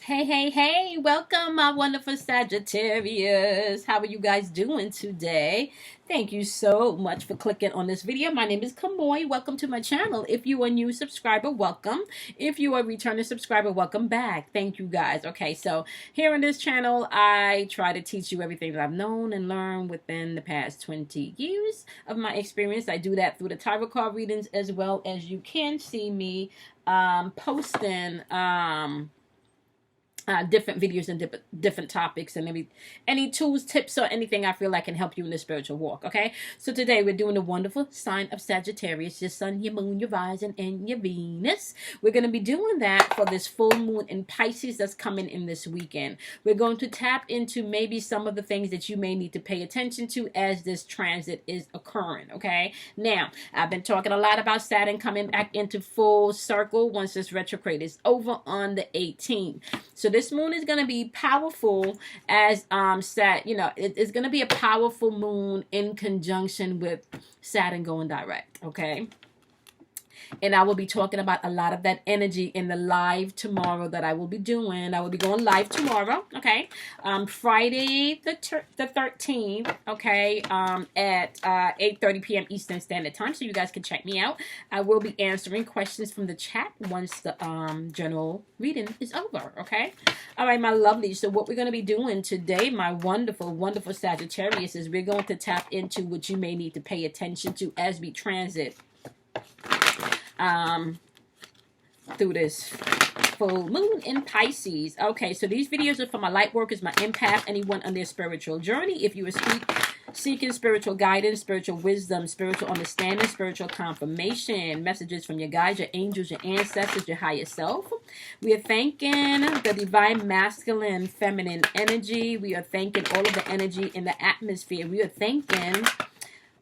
Hey, hey, hey, welcome, my wonderful Sagittarius. How are you guys doing today? Thank you so much for clicking on this video. My name is Kamoy. Welcome to my channel. If you are a new subscriber, welcome. If you are a returning subscriber, welcome back. Thank you guys. Okay, so here on this channel, I try to teach you everything that I've known and learned within the past 20 years of my experience. I do that through the tarot card readings, as well as you can see me posting different videos and different topics and any tools, tips, or anything I feel like can help you in the spiritual walk. Okay, so today we're doing the wonderful sign of Sagittarius, your sun, your moon, your rising, and your Venus. We're going to be doing that for this full moon in Pisces that's coming in this weekend. We're going to tap into maybe some of the things that you may need to pay attention to as this transit is occurring. Okay, now I've been talking a lot about Saturn coming back into full circle once this retrograde is over on the 18th. So this moon is going to be powerful as it's going to be a powerful moon in conjunction with Saturn going direct. Okay. And I will be talking about a lot of that energy in the live tomorrow that I will be doing. I will be going live tomorrow, okay? Friday the 13th, okay, at 8:30 p.m. Eastern Standard Time, so you guys can check me out. I will be answering questions from the chat once the general reading is over, okay? All right, my lovely. So what we're going to be doing today, my wonderful, wonderful Sagittarius, is we're going to tap into what you may need to pay attention to as we transit through this full moon in Pisces. Okay, so these videos are for my light workers, my empath, anyone on their spiritual journey. If you are seeking spiritual guidance, spiritual wisdom, spiritual understanding, spiritual confirmation, messages from your guides, your angels, your ancestors, your higher self. We are thanking the divine masculine, feminine energy. We are thanking all of the energy in the atmosphere. We are thanking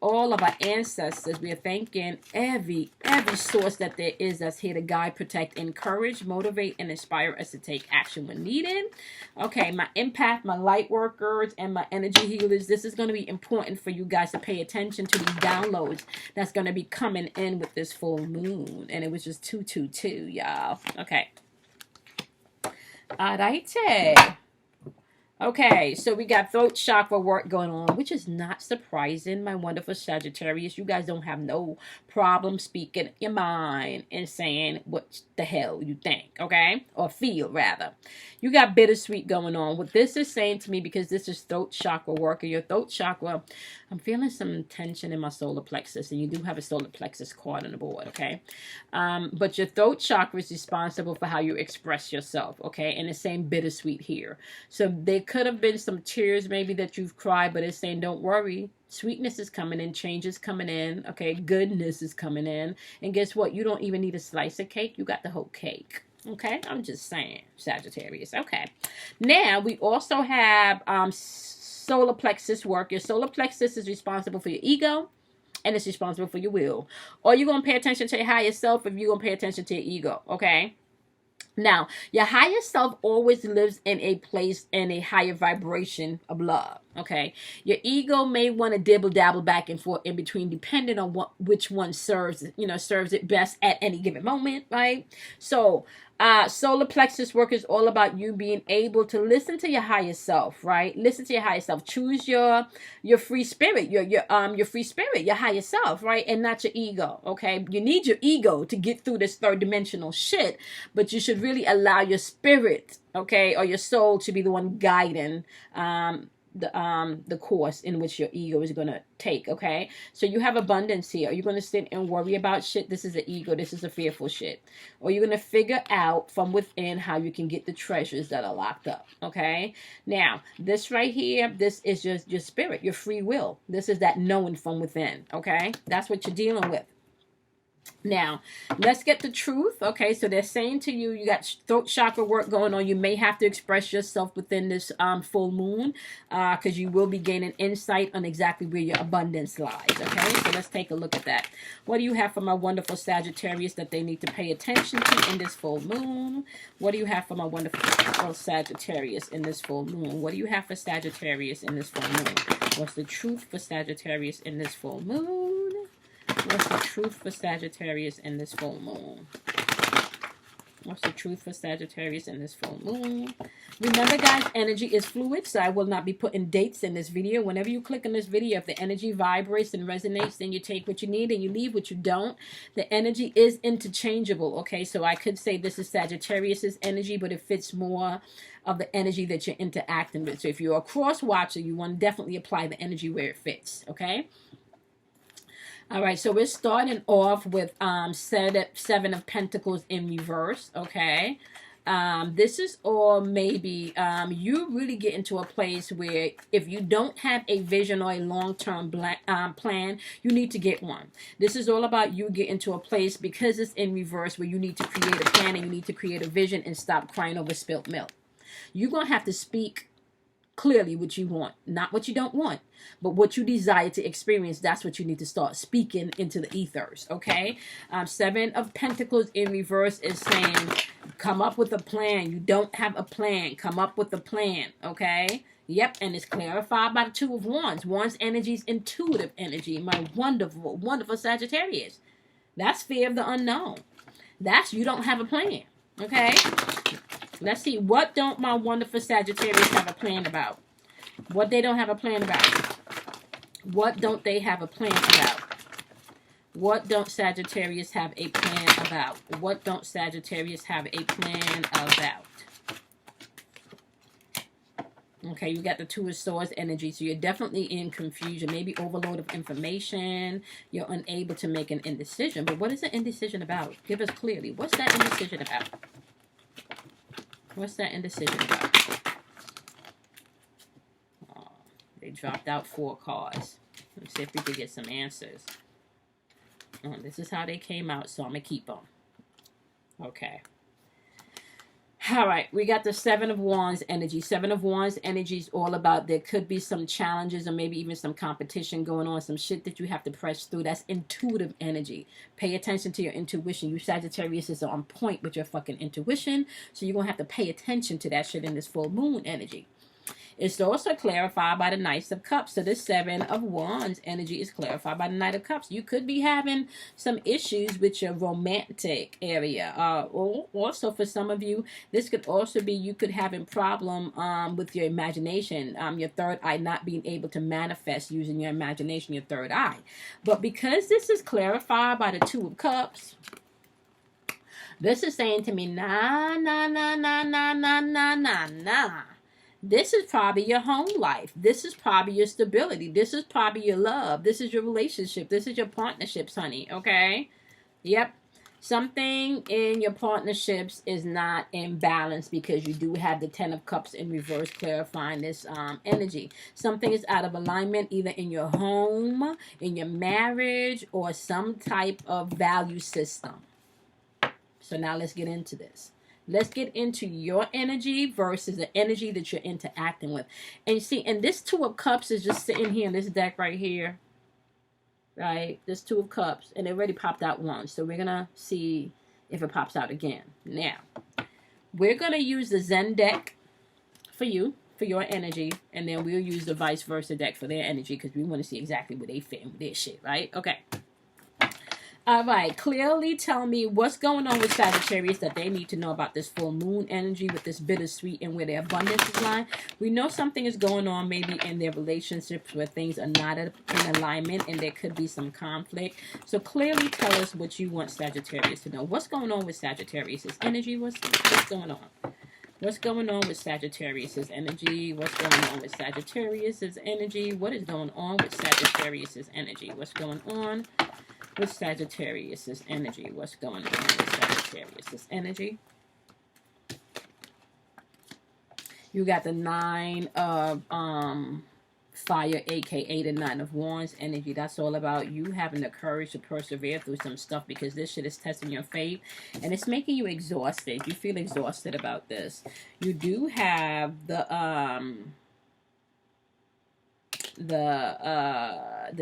all of our ancestors. We are thanking every source that there is that's here to guide, protect, encourage, motivate, and inspire us to take action when needed. Okay, my empath, my light workers, and my energy healers, this is going to be important for you guys to pay attention to these downloads that's going to be coming in with this full moon. And it was just 222, y'all. Okay. All righty. Okay, so we got throat chakra work going on, which is not surprising, my wonderful Sagittarius. You guys don't have no problem speaking your mind and saying what the hell you think, okay? Or feel, rather. You got bittersweet going on. What this is saying to me, because this is throat chakra work, or your throat chakra, I'm feeling some tension in my solar plexus, and you do have a solar plexus card on the board, okay? But your throat chakra is responsible for how you express yourself, okay? And it's saying bittersweet here. So there could have been some tears maybe that you've cried, but it's saying don't worry. Sweetness is coming in, change is coming in, okay? Goodness is coming in. And guess what? You don't even need a slice of cake. You got the whole cake. Okay, I'm just saying, Sagittarius. Okay, now we also have solar plexus work. Your solar plexus is responsible for your ego, and it's responsible for your will. Or you're going to pay attention to your higher self if you're going to pay attention to your ego, okay? Now, your higher self always lives in a place in a higher vibration of love, okay? Your ego may want to dibble-dabble back and forth in between, depending on which one serves it best at any given moment, right? So, solar plexus work is all about you being able to listen to your higher self, right? Listen to your higher self. Choose your free spirit, your free spirit, your higher self, right? And not your ego, okay? You need your ego to get through this third dimensional shit, but you should really allow your spirit, okay, or your soul to be the one guiding the course in which your ego is going to take, okay? So you have abundance here. Are you going to sit and worry about shit? This is an ego. This is a fearful shit. Or you're going to figure out from within how you can get the treasures that are locked up, okay? Now, this right here, this is just your spirit, your free will. This is that knowing from within, okay? That's what you're dealing with. Now, let's get the truth. Okay, so they're saying to you, you got throat chakra work going on. You may have to express yourself within this full moon because you will be gaining insight on exactly where your abundance lies. Okay, so let's take a look at that. What do you have for my wonderful Sagittarius that they need to pay attention to in this full moon? What do you have for my wonderful Sagittarius in this full moon? What do you have for Sagittarius in this full moon? What's the truth for Sagittarius in this full moon? What's the truth for Sagittarius in this full moon? What's the truth for Sagittarius in this full moon? Remember, guys, energy is fluid, so I will not be putting dates in this video. Whenever you click on this video, if the energy vibrates and resonates, then you take what you need and you leave what you don't. The energy is interchangeable, okay? So I could say this is Sagittarius's energy, but it fits more of the energy that you're interacting with. So if you're a cross watcher, you want to definitely apply the energy where it fits, okay? All right, so we're starting off with Seven of Pentacles in reverse, okay? This is all maybe you really get into a place where if you don't have a vision or a long-term plan, you need to get one. This is all about you get into a place because it's in reverse where you need to create a plan and you need to create a vision and stop crying over spilt milk. You're going to have to speak clearly what you want, not what you don't want, but what you desire to experience. That's what you need to start speaking into the ethers, okay? Seven of Pentacles in reverse is saying, come up with a plan. You don't have a plan. Come up with a plan, okay? Yep, and it's clarified by the Two of Wands. Wands energy is intuitive energy. My wonderful, wonderful Sagittarius. That's fear of the unknown. That's you don't have a plan, okay? Let's see, what don't my wonderful Sagittarius have a plan about? What they don't have a plan about? What don't they have a plan about? What don't Sagittarius have a plan about? What don't Sagittarius have a plan about? Okay, you got the Two of Swords energy, so you're definitely in confusion, maybe overload of information. You're unable to make an indecision. But what is the indecision about? Give us clearly. What's that indecision about? What's that indecision about? Oh, they dropped out 4 cards. Let's see if we can get some answers. Oh, this is how they came out, so I'm going to keep them. Okay. All right, we got the Seven of Wands energy. Seven of Wands energy is all about there could be some challenges or maybe even some competition going on, some shit that you have to press through. That's intuitive energy. Pay attention to your intuition. You Sagittarius is on point with your fucking intuition, so you're going to have to pay attention to that shit in this full moon energy. It's also clarified by the Knight of Cups. So the Seven of Wands energy is clarified by the Knight of Cups. You could be having some issues with your romantic area. Or also for some of you, this could also be you could have a problem with your imagination. Your third eye not being able to manifest using your imagination, your third eye. But because this is clarified by the Two of Cups, this is saying to me, nah. This is probably your home life. This is probably your stability. This is probably your love. This is your relationship. This is your partnerships, honey. Okay? Yep. Something in your partnerships is not in balance because you do have the Ten of Cups in reverse clarifying this energy. Something is out of alignment either in your home, in your marriage, or some type of value system. So now let's get into this. Let's get into your energy versus the energy that you're interacting with. And you see, and this Two of Cups is just sitting here in this deck right here. Right? This Two of Cups. And it already popped out once. So we're going to see if it pops out again. Now, we're going to use the Zen deck for you, for your energy. And then we'll use the vice versa deck for their energy because we want to see exactly where they fit in with their shit. Right? Okay. All right, clearly tell me what's going on with Sagittarius that they need to know about this full moon energy with this bittersweet and where their abundance is lying. We know something is going on maybe in their relationships where things are not in alignment and there could be some conflict. So clearly tell us what you want Sagittarius to know. What's going on with Sagittarius' energy? What's going on? What's going on with Sagittarius' energy? What's going on with Sagittarius' energy? What is going on with Sagittarius' energy? What's going on with Sagittarius' energy? What's going on with Sagittarius' energy? You got the Nine of Fire, aka the Nine of Wands energy. That's all about you having the courage to persevere through some stuff because this shit is testing your faith and it's making you exhausted. You feel exhausted about this. You do have the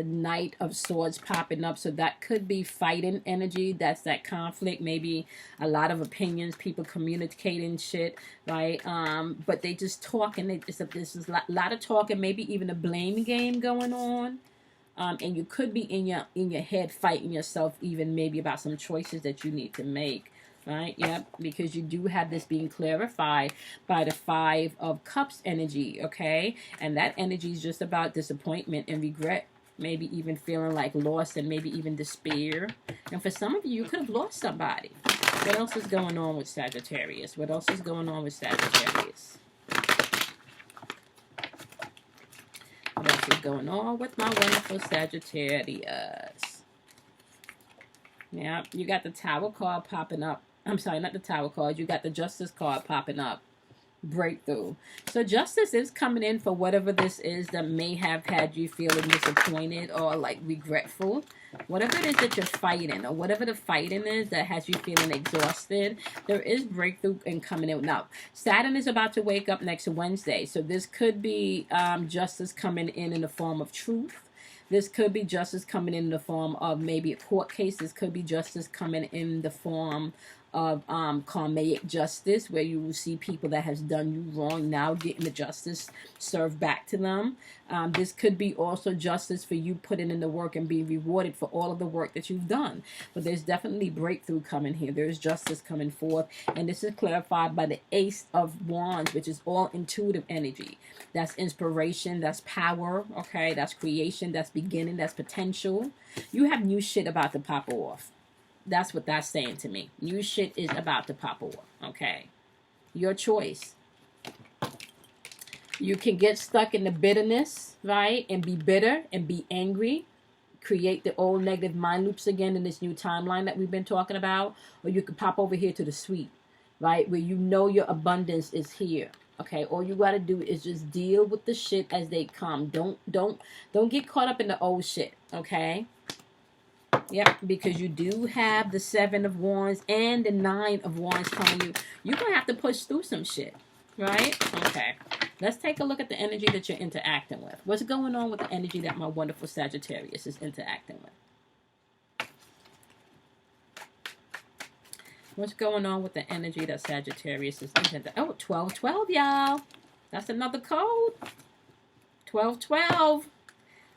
Knight of Swords popping up, so that could be fighting energy. That's that conflict, maybe a lot of opinions, people communicating shit, right? But they just talking. This is a lot of talking, maybe even a blame game going on. And you could be in your head fighting yourself, even maybe about some choices that you need to make. right? Yep, because you do have this being clarified by the Five of Cups energy, okay? And that energy is just about disappointment and regret, maybe even feeling like loss and maybe even despair. And for some of you, you could have lost somebody. What else is going on with Sagittarius? What else is going on with Sagittarius? What else is going on with my wonderful Sagittarius? Yeah, you got the Tower card popping up. I'm sorry, not the Tower card. You got the Justice card popping up. Breakthrough. So justice is coming in for whatever this is that may have had you feeling disappointed or like regretful. Whatever it is that you're fighting, or whatever the fighting is that has you feeling exhausted, there is breakthrough and coming in. Now, Saturn is about to wake up next Wednesday. So this could be justice coming in the form of truth. This could be justice coming in the form of maybe a court case. This could be justice coming in the form of karmic justice, where you will see people that has done you wrong now getting the justice served back to them. This could be also justice for you putting in the work and being rewarded for all of the work that you've done. But there's definitely breakthrough coming here. There's justice coming forth. And this is clarified by the Ace of Wands, which is all intuitive energy. That's inspiration. That's power. Okay. That's creation. That's beginning. That's potential. You have new shit about to pop off. That's what that's saying to me. New shit is about to pop off. Okay. Your choice. You can get stuck in the bitterness, right? And be bitter and be angry. Create the old negative mind loops again in this new timeline that we've been talking about. Or you can pop over here to the sweet, right? Where you know your abundance is here. Okay, all you gotta do is just deal with the shit as they come. Don't get caught up in the old shit. Okay. Yep, because you do have the Seven of Wands and the Nine of Wands telling you you're going to have to push through some shit, right? Okay, let's take a look at the energy that you're interacting with. What's going on with the energy that my wonderful Sagittarius is interacting with? What's going on with the energy that Sagittarius is interacting with? Oh, 1212, y'all. That's another code. 1212.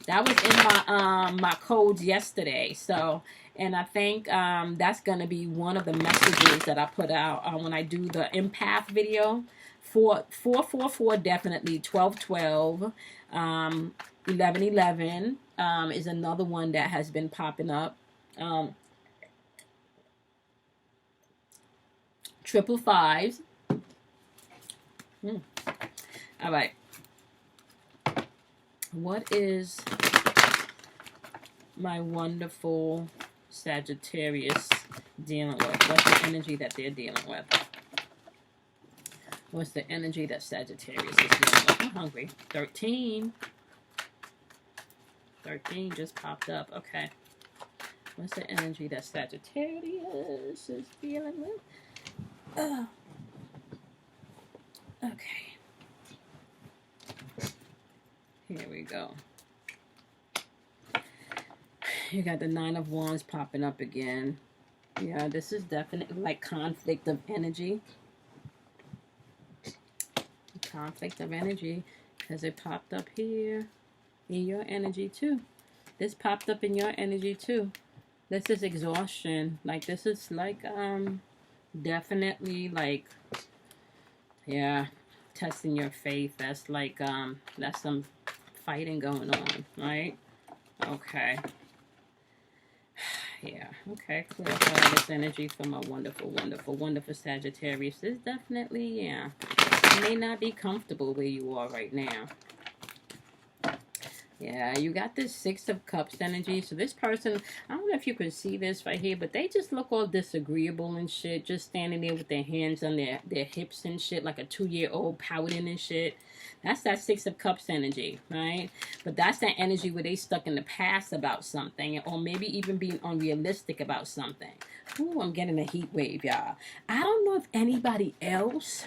That was in my my codes yesterday. So, and I think that's going to be one of the messages that I put out when I do the empath video. 444 definitely, 1212, 1111 is another one that has been popping up. Triple fives. All right. What is my wonderful Sagittarius dealing with? What's the energy that they're dealing with? What's the energy that Sagittarius is dealing with? I'm hungry. 13. 13 just popped up. Okay. What's the energy that Sagittarius is dealing with? Okay. Here we go. You got the Nine of Wands popping up again. Yeah, this is definitely like conflict of energy. Conflict of energy, because it popped up here in your energy too. This popped up in your energy too. This is exhaustion. Like this is like definitely like, yeah, testing your faith. That's like that's some fighting going on, right? Okay. Yeah, okay, clarify this energy for my wonderful, wonderful, wonderful Sagittarius. This definitely, yeah, you may not be comfortable where you are right now. Yeah, you got this Six of Cups energy. So this person, I don't know if you can see this right here, but they just look all disagreeable and shit. Just standing there with their hands on their hips and shit, like a 2-year-old pouting and shit. That's that Six of Cups energy, right? But that's that energy where they stuck in the past about something, or maybe even being unrealistic about something. Ooh, I'm getting a heat wave, y'all. I don't know if anybody else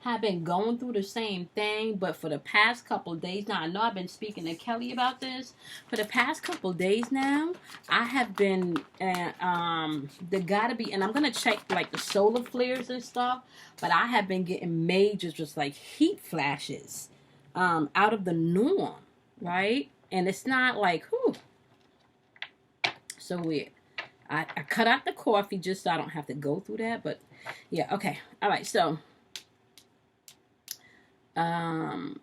have been going through the same thing, but for the past couple of days now, I know I've been speaking to Kelly about this. For the past couple of days now, I have been, there gotta be, and I'm gonna check like the solar flares and stuff, but I have been getting major, just like heat flashes, out of the norm, right? And it's not like, whew, so weird. I cut out the coffee just so I don't have to go through that. But yeah, okay. All right, so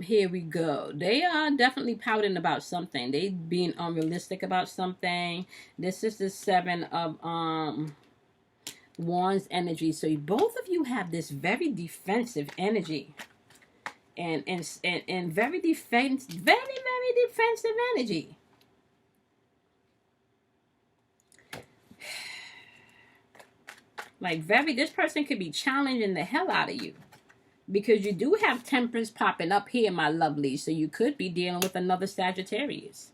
here we go. They are definitely pouting about something. They being unrealistic about something. This is the 7 of Wands energy. So both of you have this very defensive energy. And very defensive energy. Like this person could be challenging the hell out of you. Because you do have Temperance popping up here, my lovely. So you could be dealing with another Sagittarius.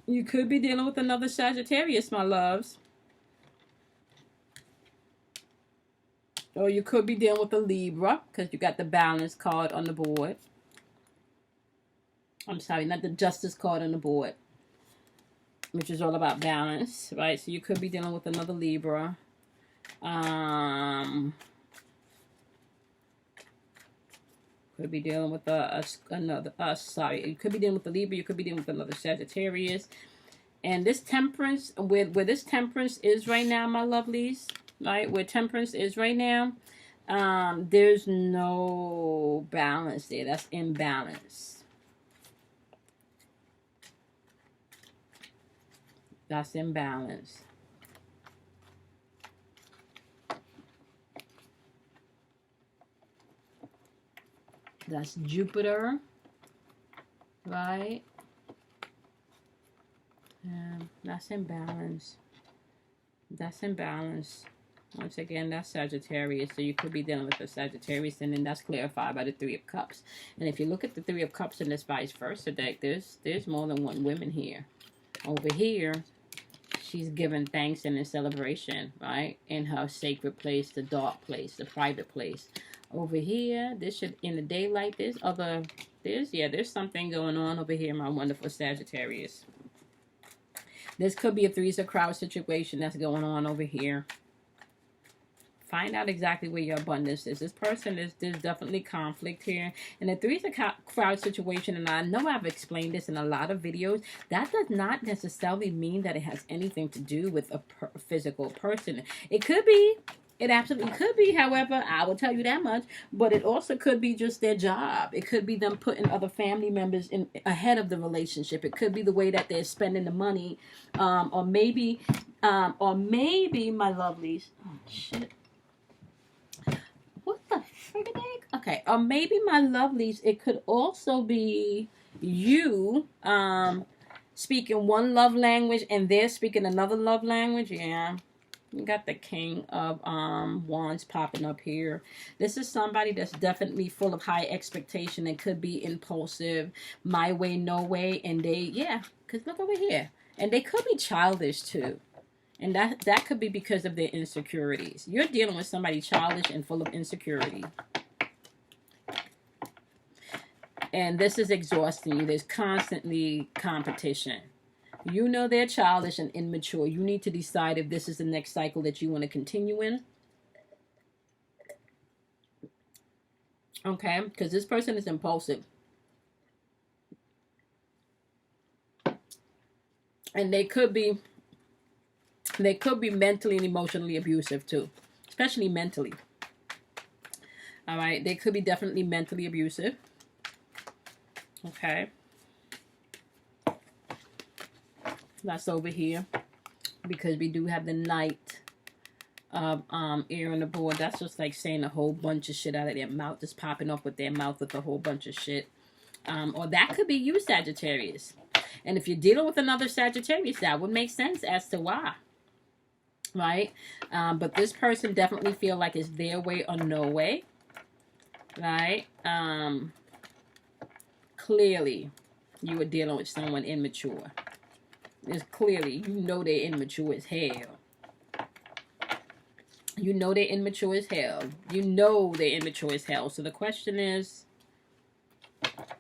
You could be dealing with another Sagittarius, my loves. Or you could be dealing with a Libra, because you got the Balance card on the board. I'm sorry, not the Justice card on the board. Which is all about balance, right? So you could be dealing with another Libra. Could be dealing with sorry. You could be dealing with the Libra. You could be dealing with another Sagittarius. And this Temperance, where this Temperance is right now, my lovelies, right? Where Temperance is right now, there's no balance there. That's imbalance. That's imbalance. That's Jupiter, right? That's imbalance. That's imbalance. Once again, that's Sagittarius. So you could be dealing with a Sagittarius, and then that's clarified by the 3 of Cups. And if you look at the 3 of Cups in this vice versa deck, there's more than one woman here. Over here, she's giving thanks and in celebration, right? In her sacred place, the dark place, the private place. Over here, this should, in the daylight, there's something going on over here, my wonderful Sagittarius. This could be a threes of crowd situation that's going on over here. Find out exactly where your abundance is. This person, there's definitely conflict here. And the threes of crowd situation, and I know I've explained this in a lot of videos, that does not necessarily mean that it has anything to do with a physical person. It could be. It absolutely could be, however, I will tell you that much, but it also could be just their job. It could be them putting other family members in ahead of the relationship. It could be the way that they're spending the money, or maybe, my lovelies, oh shit, what the friggin' heck? Okay, or maybe my lovelies, it could also be you, speaking one love language and they're speaking another love language, yeah. You got the King of Wands popping up here. This is somebody that's definitely full of high expectation and could be impulsive, my way, no way. And because look over here. And they could be childish too. And that could be because of their insecurities. You're dealing with somebody childish and full of insecurity. And this is exhausting you. There's constantly competition. You know they're childish and immature. You need to decide if this is the next cycle that you want to continue in. Okay? Because this person is impulsive. And they could be mentally and emotionally abusive too. Especially mentally. All right? They could be definitely mentally abusive. Okay? That's over here, because we do have the Knight of air on the board. That's just like saying a whole bunch of shit out of their mouth, just popping off with their mouth with a whole bunch of shit. Or that could be you, Sagittarius. And if you're dealing with another Sagittarius, that would make sense as to why. Right? But this person definitely feel like it's their way or no way. Right? Clearly, you were dealing with someone immature. It's clearly, you know they're immature as hell. You know they're immature as hell. You know they're immature as hell. So the question is,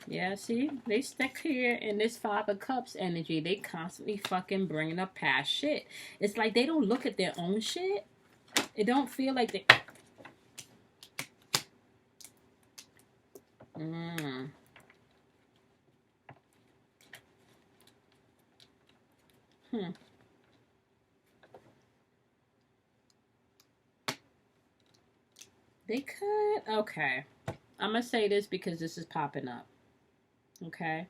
yeah, see? They stuck here in this 5 of Cups energy. They constantly fucking bringing up past shit. It's like they don't look at their own shit. It don't feel like they... They could. Okay. I'm going to say this because this is popping up. Okay.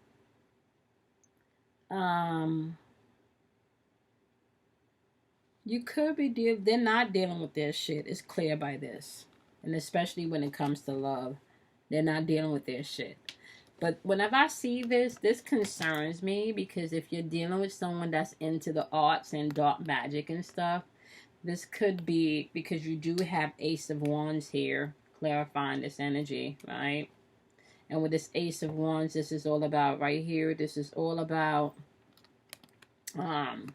You could be they're not dealing with their shit. It's clear by this. And especially when it comes to love, they're not dealing with their shit. But whenever I see this, this concerns me because if you're dealing with someone that's into the arts and dark magic and stuff, this could be because you do have Ace of Wands here, clarifying this energy, right? And with this Ace of Wands, this is all about right here. This is all about um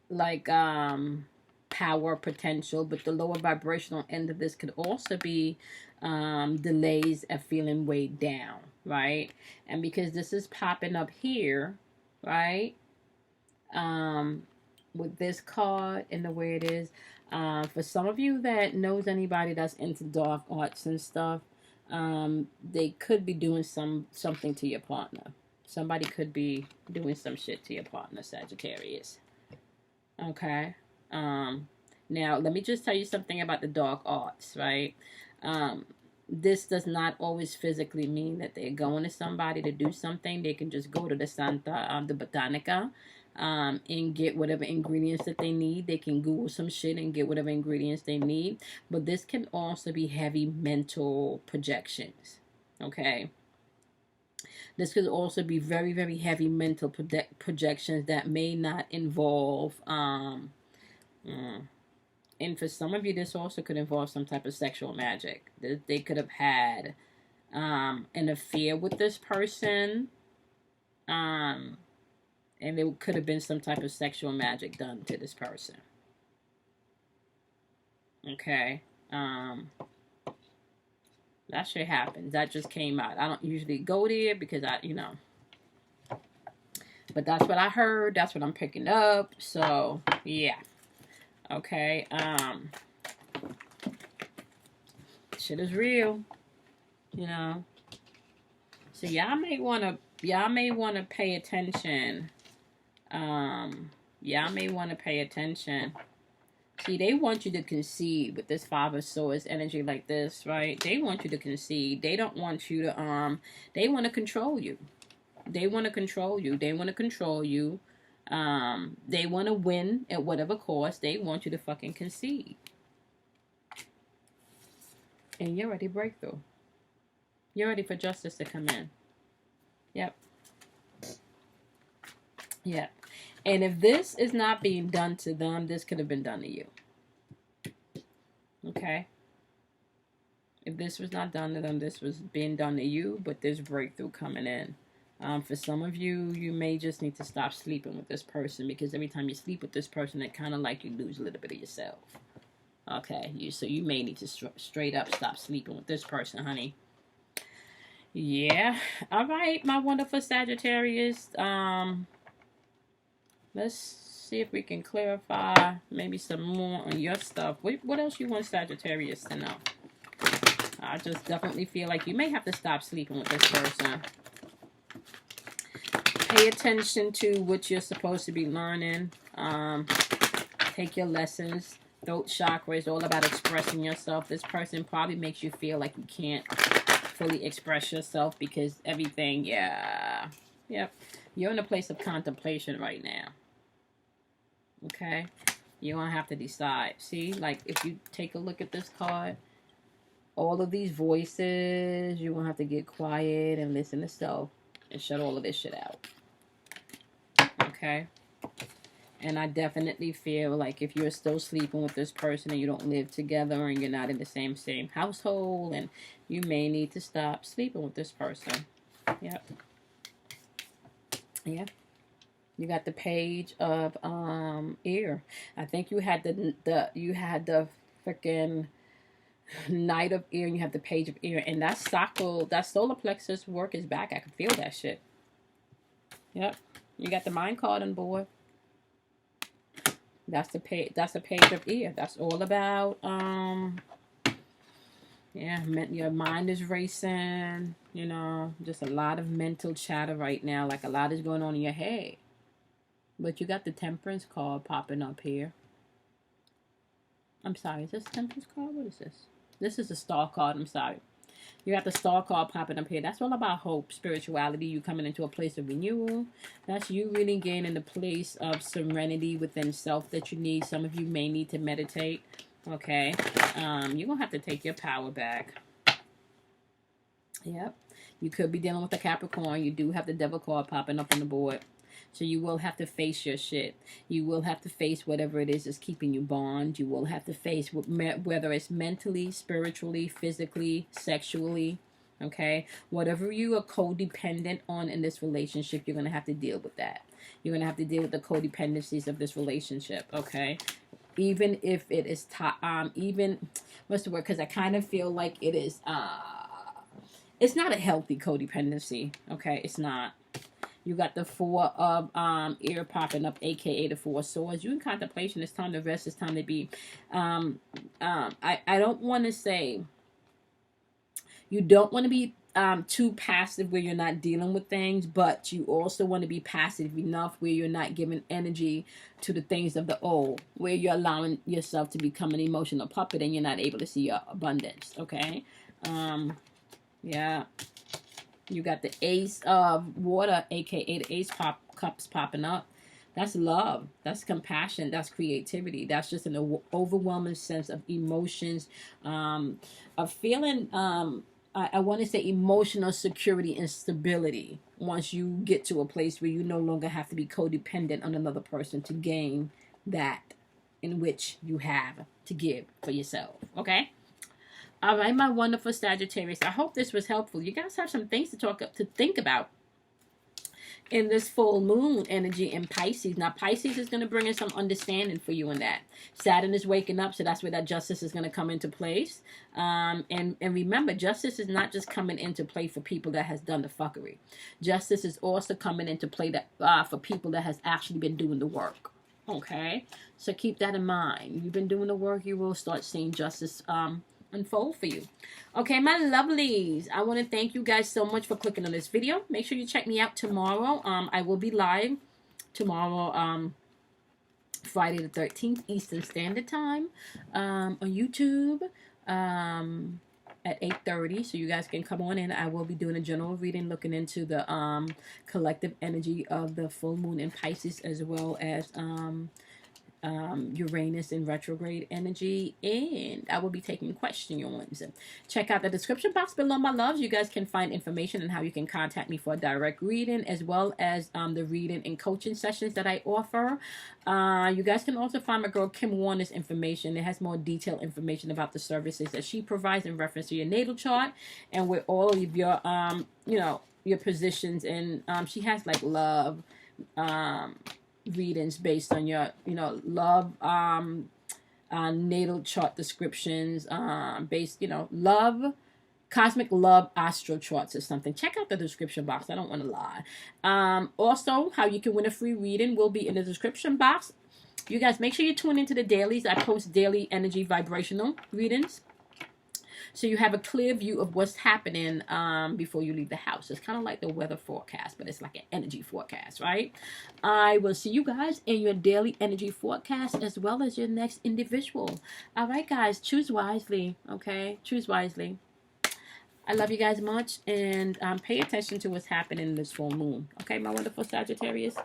like power potential, but the lower vibrational end of this could also be delays of feeling weighed down, right? And because this is popping up here, right, with this card and the way it is, for some of you that knows anybody that's into dark arts and stuff, they could be doing something to your partner. Somebody could be doing some shit to your partner, Sagittarius. Okay. Now, let me just tell you something about the dark arts, right? This does not always physically mean that they're going to somebody to do something. They can just go to the the Botanica, and get whatever ingredients that they need. They can Google some shit and get whatever ingredients they need. But this can also be heavy mental projections, okay? This could also be very, very heavy mental projections that may not involve, and for some of you, this also could involve some type of sexual magic. They could have had an affair with this person, and there could have been some type of sexual magic done to this person. Okay. That shit happens. That just came out. I don't usually go there because but that's what I heard. That's what I'm picking up. So, yeah. Okay. Shit is real. So y'all may want to pay attention. Y'all may want to pay attention. See, they want you to concede with this Five of Swords energy like this, right? They want you to concede. They don't want you to, they want to control you. They want to control you. They want to control you. They want to win at whatever cost. They want you to fucking concede. And you're ready breakthrough. You're ready for justice to come in. Yep. Yep. And if this is not being done to them, this could have been done to you. Okay? If this was not done to them, this was being done to you, but there's breakthrough coming in. For some of you, you may just need to stop sleeping with this person because every time you sleep with this person, it kind of like you lose a little bit of yourself. Okay? So you may need to straight up stop sleeping with this person, honey. Yeah. All right, my wonderful Sagittarius. Let's see if we can clarify maybe some more on your stuff. What else you want Sagittarius to know? I just definitely feel like you may have to stop sleeping with this person. Pay attention to what you're supposed to be learning. Take your lessons. Throat chakra is all about expressing yourself. This person probably makes you feel like you can't fully express yourself because everything, yeah. Yep. You're in a place of contemplation right now. Okay? You're going to have to decide. See, like if you take a look at this card, all of these voices, you're going to have to get quiet and listen to self and shut all of this shit out. Okay? And I definitely feel like if you're still sleeping with this person and you don't live together and you're not in the same household, and you may need to stop sleeping with this person. Yep. Yeah. You got the Page of Air. I think you had the freaking Knight of Air, and you have the Page of Air, and that solar plexus work is back. I can feel that shit. Yep. You got the Mind card on board. That's the Page of Air. That's all about yeah, your mind is racing, just a lot of mental chatter right now, like a lot is going on in your head. But you got the Temperance card popping up here. I'm sorry, is this Temperance card? What is this? This is a Star card. I'm sorry. You got the Star card popping up here. That's all about hope, spirituality. You coming into a place of renewal. That's you really gaining the place of serenity within self that you need. Some of you may need to meditate. Okay. You're going to have to take your power back. Yep. You could be dealing with a Capricorn. You do have the Devil card popping up on the board. So you will have to face your shit. You will have to face whatever it is that's keeping you bound. You will have to face whether it's mentally, spiritually, physically, sexually. Okay? Whatever you are codependent on in this relationship, you're going to have to deal with that. You're going to have to deal with the codependencies of this relationship. Okay? Even if it is, what's the word? Because I kind of feel like it is, it's not a healthy codependency. Okay? It's not. You got the Four of Air popping up, aka the Four of Swords. You in contemplation. It's time to rest. It's time to be. I don't want to say. You don't want to be too passive where you're not dealing with things, but you also want to be passive enough where you're not giving energy to the things of the old, where you're allowing yourself to become an emotional puppet and you're not able to see your abundance. Okay. Yeah. You got the Ace of Water, aka the Ace Cups popping up. That's love. That's compassion. That's creativity. That's just an overwhelming sense of emotions, of feeling, I want to say emotional security and stability once you get to a place where you no longer have to be codependent on another person to gain that in which you have to give for yourself. Okay? All right, my wonderful Sagittarius. I hope this was helpful. You guys have some things to think about in this full moon energy in Pisces. Now, Pisces is going to bring in some understanding for you in that. Saturn is waking up, so that's where that justice is going to come into place. And remember, justice is not just coming into play for people that has done the fuckery. Justice is also coming into play that for people that has actually been doing the work. Okay? So keep that in mind. You've been doing the work, you will start seeing justice unfold for you. Okay, my lovelies, I want to thank you guys so much for clicking on this video. Make sure you check me out tomorrow. I will be live tomorrow, Friday the 13th Eastern Standard Time, on YouTube at 8:30, so you guys can come on in. I will be doing a general reading looking into the collective energy of the full moon in Pisces, as well as Uranus in retrograde energy, and I will be taking questions. Check out the description box below, my loves. You guys can find information on how you can contact me for a direct reading, as well as the reading and coaching sessions that I offer. You guys can also find my girl Kim Warner's information. It has more detailed information about the services that she provides in reference to your natal chart and with all of your your positions. And she has like love readings based on your love natal chart descriptions, based love, cosmic love astro charts or something. Check out the description box. I don't want to lie. Also, how you can win a free reading will be in the description box. You guys make sure you tune into the dailies. I post daily energy vibrational readings, so you have a clear view of what's happening before you leave the house. It's kind of like the weather forecast, but it's like an energy forecast, right? I will see you guys in your daily energy forecast, as well as your next individual. All right, guys, choose wisely, okay? Choose wisely. I love you guys much, and pay attention to what's happening in this full moon, okay, my wonderful Sagittarius?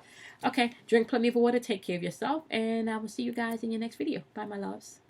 Okay, drink plenty of water, take care of yourself, and I will see you guys in your next video. Bye, my loves.